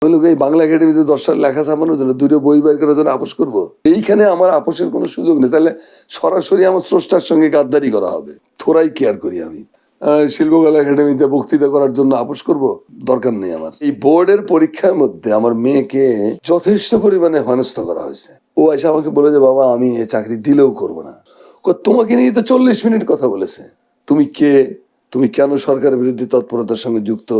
এই বাংলা একাডেমিতে 10টা লেখা ছাপানোর জন্য 2টা বই বের করার জন্য আপোষ করবো? এইখানে আমার আপোষের কোনো সুযোগ নেই। তাহলে সরাসরি আমার স্রষ্টার সঙ্গে গাদ্দারি করা হবে। থোড়াই কেয়ার করি আমি। শিল্পকলা একাডেমিতে বক্তৃতা করার জন্য আপোষ করব? দরকার নেই আমার। এই বোর্ডের পরীক্ষার মধ্যে আমার মেয়েকে যথেষ্ট পরিমাণে হেনস্থা করা হয়েছে। ও এসে আমাকে বলে যে বাবা আমি এই চাকরি দিলেও করবো না। তোমাকে নিয়ে তো 40 মিনিট কথা বলেছে। তুমি কে, তুমি কেন সরকারের বিরুদ্ধে তৎপরতার সঙ্গে যুক্ত,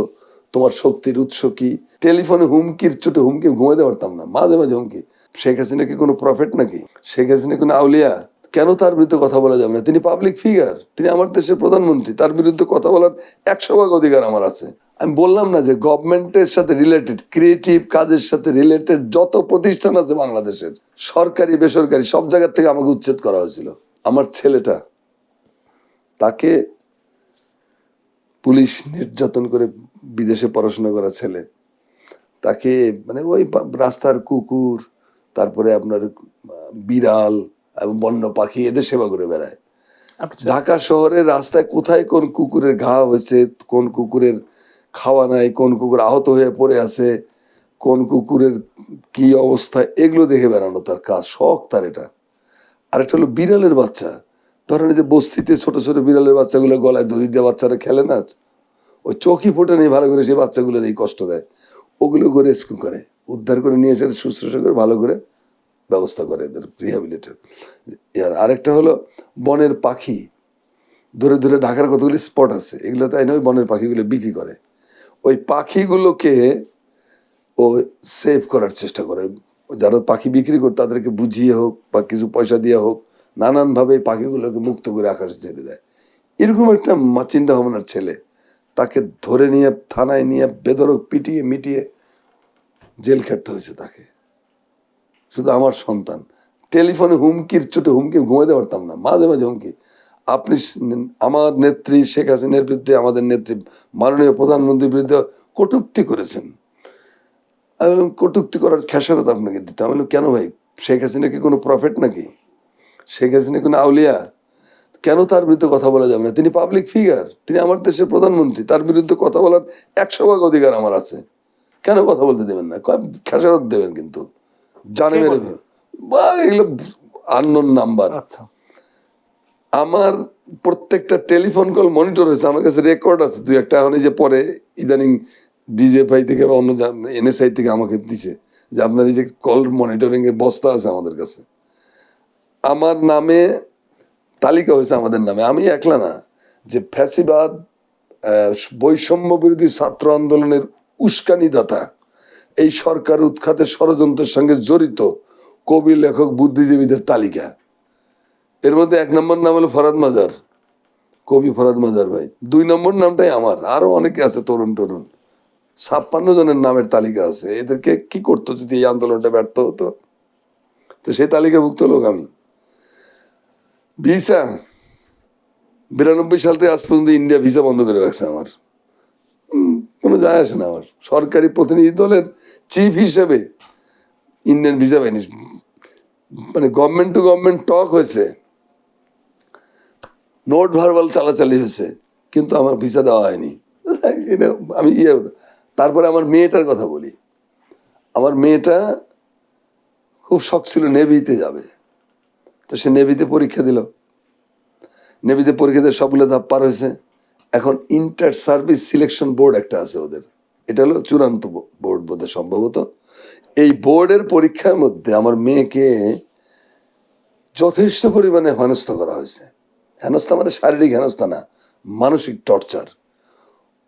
তোমার শক্তির উৎস কি? টেলিফোনে হুমকির চোটে হুমকি ঘুমাতে পারতাম না, মাঝে মাঝে হুমকি। শেখ হাসিনা কি কোনো প্রফেট নাকি? শেখ হাসিনা কোনো আউলিয়া? কেন তার বিরুদ্ধে কথা বলা যাবে না? তিনি পাবলিক ফিগার, তিনি আমার দেশের প্রধানমন্ত্রী, তার বিরুদ্ধে কথা বলার 100 ভাগ অধিকার আমার আছে। আমি বললাম না যে গভর্নমেন্টের সাথে রিলেটেড, ক্রিয়েটিভ কাজের সাথে রিলেটেড যত প্রতিষ্ঠান আছে বাংলাদেশের, সরকারি বেসরকারি, সব জায়গার থেকে আমাকে উচ্ছেদ করা হয়েছিল। আমার ছেলেটা, তাকে পুলিশ নির্যাতন করে বিদেশে পড়াশোনা করা ছেলে, তাকে মানে ওই রাস্তার কুকুর, তারপরে আপনার বিড়াল এবং বন্য পাখি, এদের সেবা করে বেড়ায়। ঢাকা শহরের রাস্তায় কোথায় কোন কুকুরের ঘা হয়েছে, কোন কুকুরের খাওয়া নাই, কোন কুকুর আহত হয়ে পড়ে আছে, কোন কুকুরের কি অবস্থা, এগুলো দেখে বেড়ানো তার কাজ, শখ তার এটা। আরেকটা হলো বিড়ালের বাচ্চা। ধরেন যে বস্তিতে ছোট ছোট বিড়ালের বাচ্চাগুলো গলায় দড়ি দিয়ে বাচ্চারা খেলে না, ওই চোখই ফোটে নেই ভালো করে, সেই বাচ্চাগুলোর এই কষ্ট দেয়, ওগুলো করে রেস্কিউ করে, উদ্ধার করে নিয়ে এসে শুশ্রূষা করে ভালো করে ব্যবস্থা করে এদের রিহ্যাবিলিটেট। আর আরেকটা হলো বনের পাখি, ধরে ধরে ঢাকার কতগুলি স্পট আছে, এগুলো তাই নয়, বনের পাখিগুলো বিক্রি করে। ওই পাখিগুলোকে ও সেভ করার চেষ্টা করে। যারা পাখি বিক্রি করে তাদেরকে বুঝিয়ে হোক বা কিছু পয়সা দিয়ে হোক, নানানভাবে এই পাখিগুলোকে মুক্ত করে আকাশে ছেড়ে দেয়। এরকম একটা চিন্তা ভাবনার ছেলে, তাকে ধরে নিয়ে থানায় নিয়ে বেধড়ক পিটিয়ে মিটিয়ে জেল খেটতে হয়েছে তাকে। শুধু আমার সন্তান, টেলিফোনে হুমকির চোটে হুমকি ঘুমাতে পারতাম না, মাঝে মাঝে হুমকি। আপনি আমার নেত্রী শেখ হাসিনার বিরুদ্ধে, আমাদের নেত্রী মাননীয় প্রধানমন্ত্রীর বিরুদ্ধে কটূক্তি করেছেন। আমি বললাম কটূক্তি করার খেসারত আপনাকে দিতে। আমি বললাম কেন ভাই, শেখ হাসিনা কি কোনো প্রফেট নাকি? শেখ হাসিনা কোনো আউলিয়া? কেন তার বিরুদ্ধে কথা বলা যাবে না? তিনি পাবলিক ফিগার, তিনি আমার দেশের প্রধানমন্ত্রী, তার বিরুদ্ধে কথা বলার 100 ভাগ অধিকার আমার আছে। কেন কথা বলতে দেবেন না? খেসারত দেবেন কিন্তু জানে মেরে বা এগুলো আননোন নাম্বার। আমার প্রত্যেকটা টেলিফোন কল মনিটর হয়েছে, আমার কাছে রেকর্ড আছে 2-1টা। এখন এই যে পরে ইদানিং ডিজেফআই থেকে বা অন্য এনএসআই থেকে আমাকে দিছে যে আপনার এই যে কল মনিটরিং এর বস্তা আছে আমাদের কাছে। আমার নামে তালিকা হয়েছে, আমাদের নামে, আমি একলা না, যে ফ্যাসিবাদ, বৈষম্য বিরোধী ছাত্র আন্দোলনের উস্কানিদাতা, এই সরকার উৎখাতের ষড়যন্ত্রের সঙ্গে জড়িত কবি, লেখক, বুদ্ধিজীবীদের তালিকা। এর মধ্যে 1 নম্বর নাম হলো ফরহাদ মাজার, কবি ফরহাদ মাজার ভাই। 2 নম্বর নামটাই আমার, আরো অনেকে আছে তরুণ তরুণ, 56 জনের নামের তালিকা আছে। এদেরকে কি করতো যদি এই আন্দোলনটা ব্যর্থ হতো? তো সেই তালিকাভুক্ত লোক আমি। ভিসা 92 সাল থেকে আজ পর্যন্ত ইন্ডিয়া ভিসা বন্ধ করে রাখছে আমার, কোনো যায় আসে না। আমার সরকারি প্রতিনিধি দলের চিফ হিসেবে ইন্ডিয়ান ভিসা পাইনি, মানে গভর্নমেন্ট টু গভর্নমেন্ট টক হয়েছে, নোট ভার্বাল চালাচালি হয়েছে, কিন্তু আমার ভিসা দেওয়া হয়নি। এটা আমি তারপরে আমার মেয়েটার কথা বলি। আমার মেয়েটা খুব শখ ছিল নেভিতে যাবে, তো সে নেভিতে পরীক্ষা দিল। নেভিতে পরীক্ষা দিয়ে সবগুলো ধাপ পার হয়েছে। এখন ইন্টার সার্ভিস সিলেকশন বোর্ড একটা আছে ওদের, এটা হলো চূড়ান্ত বোর্ড বোধহয় সম্ভবত। এই বোর্ডের পরীক্ষার মধ্যে আমার মেয়েকে যথেষ্ট পরিমাণে হেনস্থা করা হয়েছে। হেনস্থা মানে শারীরিক হেনস্থা না, মানসিক টর্চার।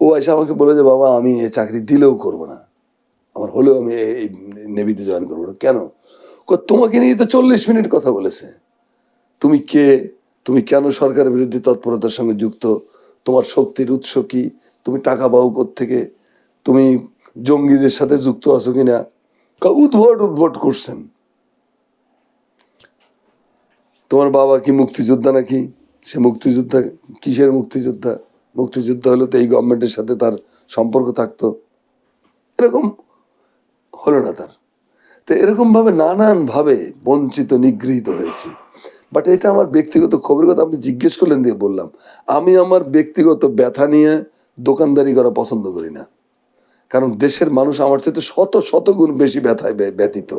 ও এসে আমাকে বলে যে বাবা আমি এই চাকরি দিলেও করবো না, আমার হলেও আমি এই নেভিতে জয়েন করবো না। কেন? তোমাকে নিয়ে তো 40 মিনিট কথা বলেছে। তুমি কে, তুমি কেন সরকারের বিরুদ্ধে তৎপরতার সঙ্গে যুক্ত, তোমার শক্তির উৎস কি, তুমি টাকা পাও কোত্থেকে, তুমি জঙ্গিদের সাথে যুক্ত আছো কিনা, উদ্ভট উদ্ভট করছেন। তোমার বাবা কি মুক্তিযোদ্ধা নাকি? সে মুক্তিযোদ্ধা, কিসের মুক্তিযোদ্ধা? মুক্তিযোদ্ধা হলো তো এই গভর্নমেন্টের সাথে তার সম্পর্ক থাকতো, এরকম হলো না তার। তো এরকম ভাবে নানান ভাবে বঞ্চিত, নিগৃহীত হয়েছে। বাট এটা আমার ব্যক্তিগত খবরের কথা আপনি জিজ্ঞেস করলেন দিয়ে বললাম। আমি আমার ব্যক্তিগত ব্যথা নিয়ে দোকানদারি করা পছন্দ করি না। কারণ দেশের মানুষ আমার চাইতে শত শত গুণ বেশি ব্যথায় ব্যতীত।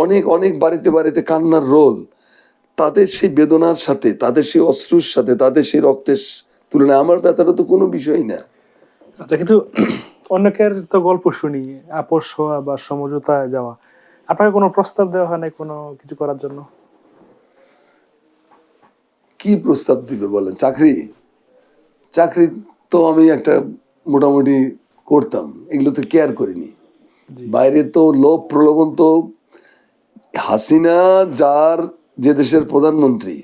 অনেক অনেক বাড়িতে বাড়িতে কান্নার রোল, তাদের সেই বেদনার সাথে, তাদের সেই অশ্রুর সাথে, তাদের সেই রক্তের তুলনায় আমার ব্যথাটা তো কোনো বিষয়ই না। আচ্ছা, কিন্তু অনেকের তো গল্প শুনি আপোষ হওয়া বা সমঝোতায় যাওয়া, আপনাকে কোনো প্রস্তাব দেওয়া হয় নাই কোনো কিছু করার জন্য? কি প্রস্তাব দিবে বলেন? চাকরি চাকরি তো আমি একটা মোটামুটি করতাম, এগুলো তো কেয়ার করিনি। বাইরে তো লোভ প্রলোভন তো, হাসিনা যার যে দেশের প্রধানমন্ত্রী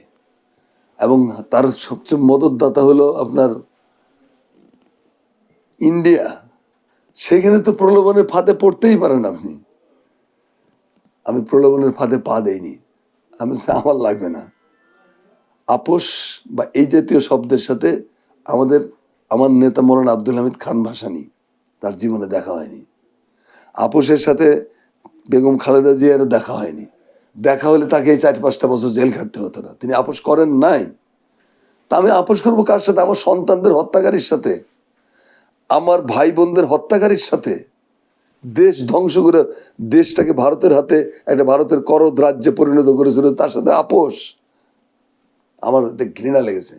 এবং তার সবচেয়ে মদতদাতা হলো আপনার ইন্ডিয়া, সেখানে তো প্রলোভনের ফাঁদে পড়তেই পারেন আপনি। আমি প্রলোভনের ফাঁদে পা দেইনি, আমি আমার লাগবে না। আপোষ বা এই জাতীয় শব্দের সাথে আমার নেতা মৌলানা আব্দুল হামিদ খান ভাসানী, তার জীবনে দেখা হয়নি। আপোষের সাথে বেগম খালেদা জিয়ারও দেখা হয়নি। দেখা হলে তাকে এই 4-5টা বছর জেল খাটতে হতো না। তিনি আপোষ করেন নাই। তা আমি আপোষ করবো কার সাথে? আমার সন্তানদের হত্যাকারীর সাথে, আমার ভাই বোনদের হত্যাকারীর সাথে, দেশ ধ্বংস করে দেশটাকে ভারতের হাতে একটা ভারতের করদ রাজ্যে পরিণত করেছিল, তার সাথে আপোষ? আমার একটা ঘৃণা লেগেছে।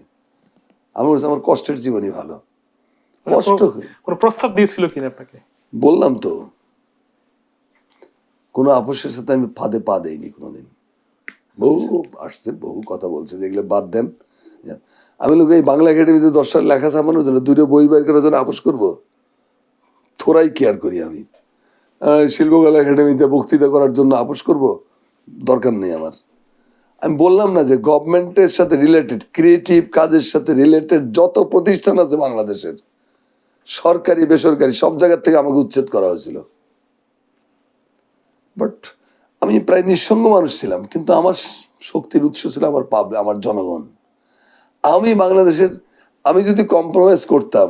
আমার কষ্টের জীবনই ভালো। কষ্ট কোনো প্রস্তাব দিয়েছিল কিনা আপনাকে? বললাম তো, কোনো আপোষের সাথে আমি ফাঁদে পা দেইনি কোনোদিন। বহু আসছে, বহু কথা বলছে, যেগুলো বাদ দেন। আমি লোক এই বাংলা একাডেমিতে 10টা লেখা ছাপানোর জন্য, 2টো বই বের করার জন্য আপোষ করবো? থোড়াই কেয়ার করি আমি। শিল্পকলা একাডেমিতে বক্তৃতা করার জন্য আপোষ করব? দরকার নেই আমার। আমি বললাম না যে গভর্নমেন্টের সাথে রিলেটেড, ক্রিয়েটিভ কাজের সাথে রিলেটেড যত প্রতিষ্ঠান আছে বাংলাদেশের, সরকারি বেসরকারি, সব জায়গার থেকে আমাকে উচ্ছেদ করা হয়েছিল। বাট আমি প্রায় নিঃসঙ্গ মানুষ ছিলাম, কিন্তু আমার শক্তির উৎস ছিল আমার জনগণ। আমি যদি কম্প্রোমাইজ করতাম,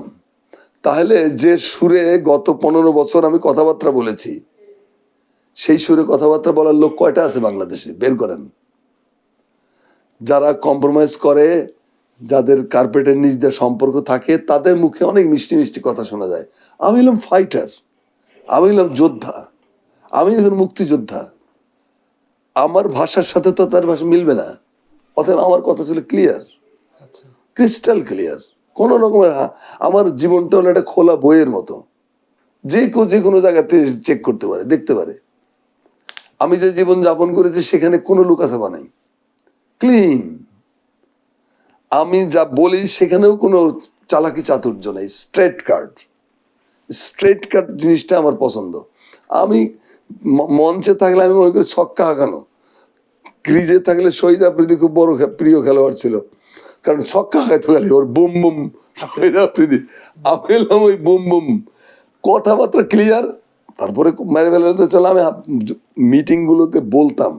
তাহলে যে সুরে গত 15 বছর আমি কথাবার্তা বলেছি, সেই সুরে কথাবার্তা বলার লোক কয়টা আছে বাংলাদেশে? বের করেন। যারা কম্প্রোমাইজ করে, যাদের কার্পেটের নিচ দিয়ে সম্পর্ক থাকে, তাদের মুখে অনেক মিষ্টি মিষ্টি কথা শোনা যায়। আমি হলাম ফাইটার, আমি হলাম যোদ্ধা, আমি একজন মুক্তিযোদ্ধা। আমার ভাষার সাথে তো তার ভাষা মিলবে না। অতএব আমার কথা ছিল ক্লিয়ার, ক্রিস্টাল ক্লিয়ার। কোনো রকমের আমার জীবনটা হলো একটা খোলা বইয়ের মতো, যে কোনো জায়গাতে চেক করতে পারে, দেখতে পারে। আমি যে জীবন যাপন করেছি সেখানে কোনো লুকাছাপা নাই, ক্লিন। আমি যা বলি সেখানেও কোনো চালাকি চাতুর্য নেই, স্ট্রেট কাট জিনিসটা আমার পছন্দ। আমি মঞ্চে থাকলে আমি মনে করি ছক্কা হাঁকানো, ক্রিজে থাকলে শহীদ আফ্রিদি খুব বড় প্রিয় খেলোয়াড় ছিল, কারণ ছক্কা হাঁকাইতে গেলে ওর বুম বুম শহীদ আফ্রিদি, আমি এলাম ওই বুম বুম, কথাবার্তা ক্লিয়ার। তারপরে মেরে ফেলাতে চলে। আমি মিটিংগুলোতে বলতাম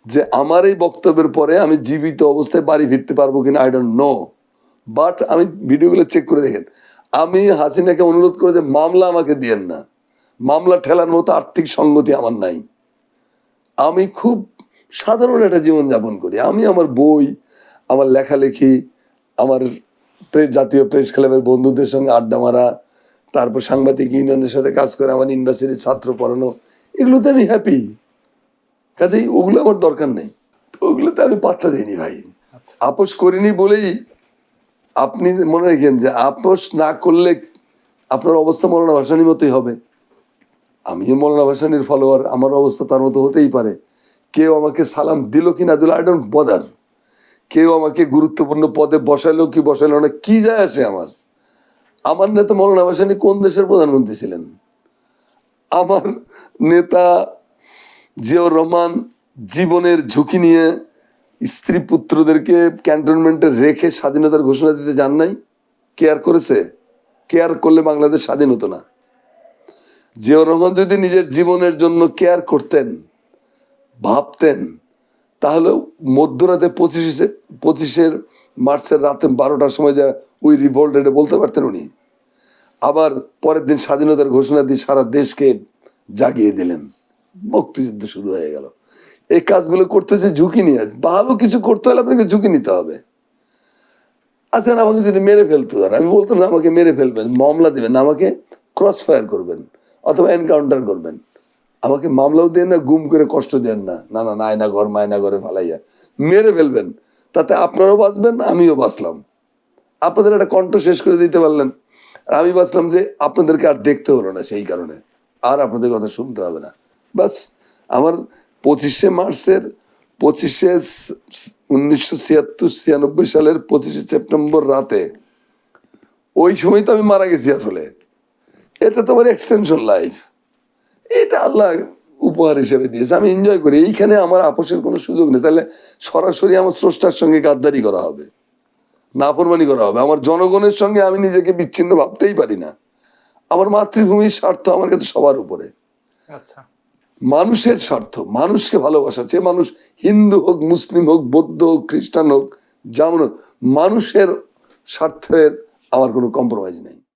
যে আমার এই বক্তব্যের পরে আমি জীবিত অবস্থায় বাড়ি ফিরতে পারবো কিনা আই ডোন্ট নো, বাট আমি ভিডিওগুলো চেক করে দেখেন। আমি হাসিনাকে অনুরোধ করে যে মামলা আমাকে দিয়েন না, মামলা ঠেলার মতো আর্থিক সঙ্গতি আমার নাই। আমি খুব সাধারণ একটা জীবনযাপন করি। আমি আমার বই, আমার লেখালেখি, আমার জাতীয় প্রেস ক্লাবের বন্ধুদের সঙ্গে আড্ডা মারা, তারপর সাংবাদিক ইউনিয়নের সাথে কাজ করে আমার ইউনিভার্সিটির ছাত্র পড়ানো, এগুলোতে আমি হ্যাপি। কাজেই ওগুলো আমার দরকার নেই, ওগুলোতে আমি পাত্তা দিইনি ভাই। আপোষ করিনি বলেই আপনি মনে রাখেন যে আপোষ না করলে আপনার অবস্থা মৌলানা ভাসানীর মতোই হবে। আমিও মৌলানা ভাসানীর ফলোয়ার, আমার অবস্থা তার মতো হতেই পারে। কেউ আমাকে সালাম দিল কি না দিল আই ডোন্ট বদার, কেউ আমাকে গুরুত্বপূর্ণ পদে বসাইলো কি বসাইলো না, কি যায় আসে আমার? আমার নেতা মৌলানা ভাসানী কোন দেশের প্রধানমন্ত্রী ছিলেন? আমার নেতা জিয়াউর রহমান জীবনের ঝুঁকি নিয়ে স্ত্রী পুত্রদেরকে ক্যান্টনমেন্টে রেখে স্বাধীনতার ঘোষণা দিতে যান নাই? কেয়ার করেছে? কেয়ার করলে বাংলাদেশ স্বাধীন হতো না। জিয়াউর রহমান যদি নিজের জীবনের জন্য কেয়ার করতেন, ভাবতেন, তাহলে মধ্যরাতে 25শে মার্চের রাতে 12টার সময় যা ওই রিভোল্টেডে বলতে পারতেন উনি। আবার পরের দিন স্বাধীনতার ঘোষণা দিয়ে সারা দেশকে জাগিয়ে দিলেন, মুক্তিযুদ্ধ শুরু হয়ে গেল। এই কাজগুলো করতে হচ্ছে ঝুঁকি নিয়ে। ভালো কিছু করতে হলে আপনাকে ঝুঁকি নিতে হবে। আচ্ছা, আমাকে যদি মেরে ফেলতো, আমি বলতাম না আমাকে মেরে ফেলবেন, মামলা দেবেন, আমাকে ক্রস ফায়ার করবেন অথবা এনকাউন্টার করবেন। আমাকে মামলাও দেন না, গুম করে কষ্ট দেন না, না না না, আয়না ঘর মায়না ঘরে ফালাইয়া মেরে ফেলবেন, তাতে আপনারাও বাঁচবেন আমিও বাঁচলাম। আপনাদের একটা কণ্ঠ শেষ করে দিতে পারলেন, আর আমি বাঁচলাম যে আপনাদেরকে আর দেখতে হলো না, সেই কারণে আর আপনাদের কথা শুনতে হবে না। বাস আমার 25শে 1996 সালের 25শে সেপ্টেম্বর রাতে, ওই সময় তো আমি মারা গেছি আসলে। এটা তো আমার এক্সটেনশন লাইফ, এটা আল্লাহ উপহার হিসেবে দিয়েছে, আমি এনজয় করি। এইখানে আমার আপোষের কোনো সুযোগ নেই। তাহলে সরাসরি আমার স্রষ্টার সঙ্গে গাদ্দারি করা হবে, নাফরমানি করা হবে। আমার জনগণের সঙ্গে আমি নিজেকে বিচ্ছিন্ন ভাবতেই পারি না। আমার মাতৃভূমির স্বার্থ আমার কাছে সবার উপরে, আচ্ছা, মানুষের স্বার্থ, মানুষকে ভালোবাসা। যে মানুষ হিন্দু হোক, মুসলিম হোক, বৌদ্ধ হোক, খ্রিস্টান হোক, যেমন হোক, মানুষের স্বার্থের আমার কোনো কম্প্রোমাইজ নেই।